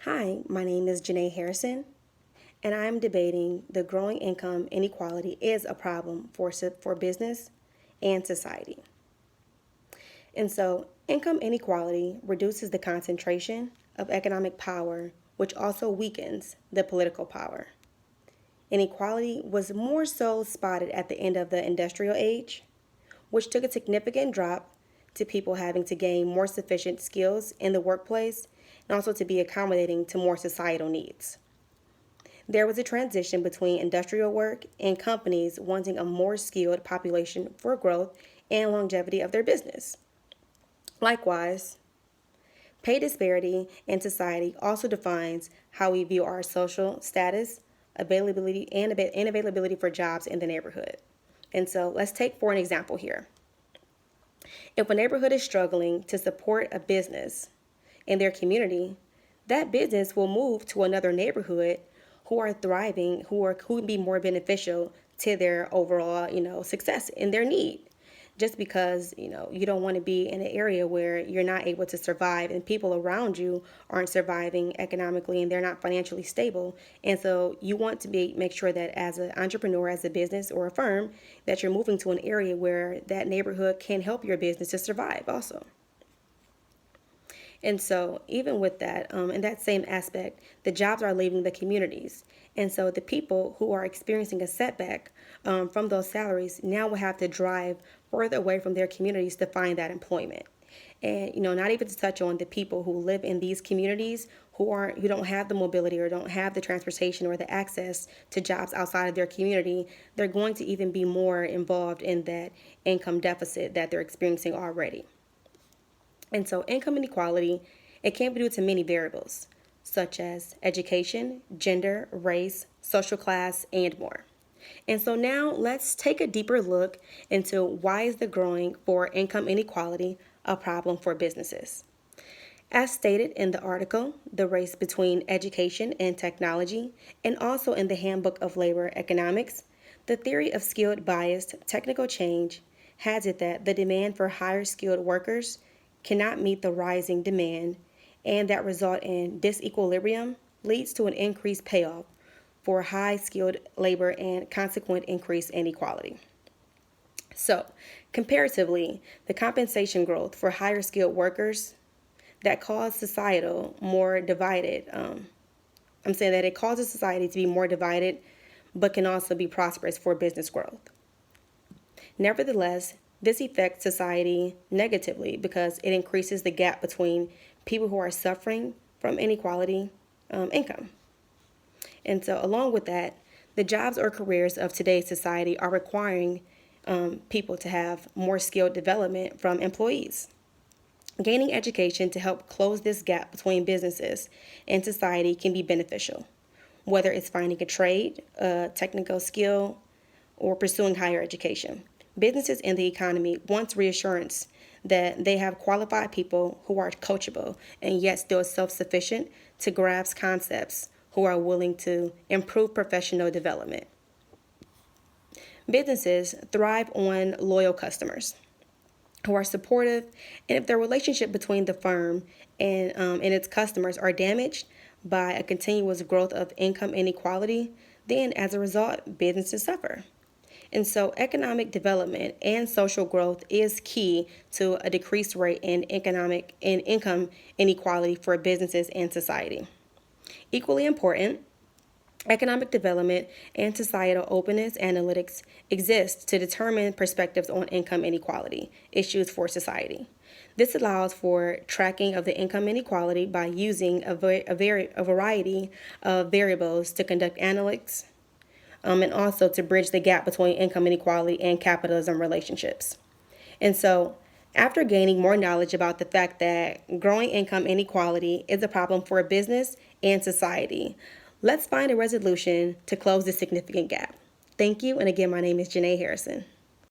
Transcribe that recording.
Hi, my name is Janae Harrison, and I'm debating the growing income inequality is a problem for business and society. And so, income inequality reduces the concentration of economic power, which also weakens the political power. Inequality was more so spotted at the end of the industrial age, which took a significant drop to people having to gain more sufficient skills in the workplace and also to be accommodating to more societal needs. There was a transition between industrial work and companies wanting a more skilled population for growth and longevity of their business. Likewise, pay disparity in society also defines how we view our social status, availability, and availability for jobs in the neighborhood. And so let's take for an example here. If a neighborhood is struggling to support a business in their community, that business will move to another neighborhood who are thriving, who would be more beneficial to their overall, success in their need. Just because, you don't want to be in an area where you're not able to survive and people around you aren't surviving economically and they're not financially stable. And so you want to make sure that as an entrepreneur, as a business or a firm, that you're moving to an area where that neighborhood can help your business to survive also. And so, even with that, in that same aspect, the jobs are leaving the communities. And so, the people who are experiencing a setback from those salaries now will have to drive further away from their communities to find that employment. And not even to touch on the people who live in these communities who don't have the mobility or don't have the transportation or the access to jobs outside of their community. They're going to even be more involved in that income deficit that they're experiencing already. And so income inequality, it can be due to many variables, such as education, gender, race, social class, and more. And so now let's take a deeper look into why is the growing for income inequality a problem for businesses. As stated in the article, The Race Between Education and Technology, and also in the Handbook of Labor Economics, the theory of skilled biased technical change has it that the demand for higher skilled workers cannot meet the rising demand, and that result in disequilibrium leads to an increased payoff for high skilled labor and consequent increase in inequality. So, comparatively, the compensation growth for higher skilled workers that cause societal more divided. I'm saying that it causes society to be more divided, but can also be prosperous for business growth. Nevertheless, this affects society negatively because it increases the gap between people who are suffering from inequality income. And so, along with that, the jobs or careers of today's society are requiring people to have more skilled development from employees. Gaining education to help close this gap between businesses and society can be beneficial, whether it's finding a trade, a technical skill, or pursuing higher education. Businesses in the economy want reassurance that they have qualified people who are coachable and yet still self-sufficient to grasp concepts, who are willing to improve professional development. Businesses thrive on loyal customers who are supportive, and if the relationship between the firm and its customers are damaged by a continuous growth of income inequality, then as a result, businesses suffer. And so economic development and social growth is key to a decreased rate in income inequality for businesses and society. Equally important, economic development and societal openness analytics exist to determine perspectives on income inequality issues for society. This allows for tracking of the income inequality by using a variety of variables to conduct analytics, and also to bridge the gap between income inequality and capitalism relationships. And so, after gaining more knowledge about the fact that growing income inequality is a problem for a business and society, let's find a resolution to close this significant gap. Thank you, and again, my name is Janae Harrison.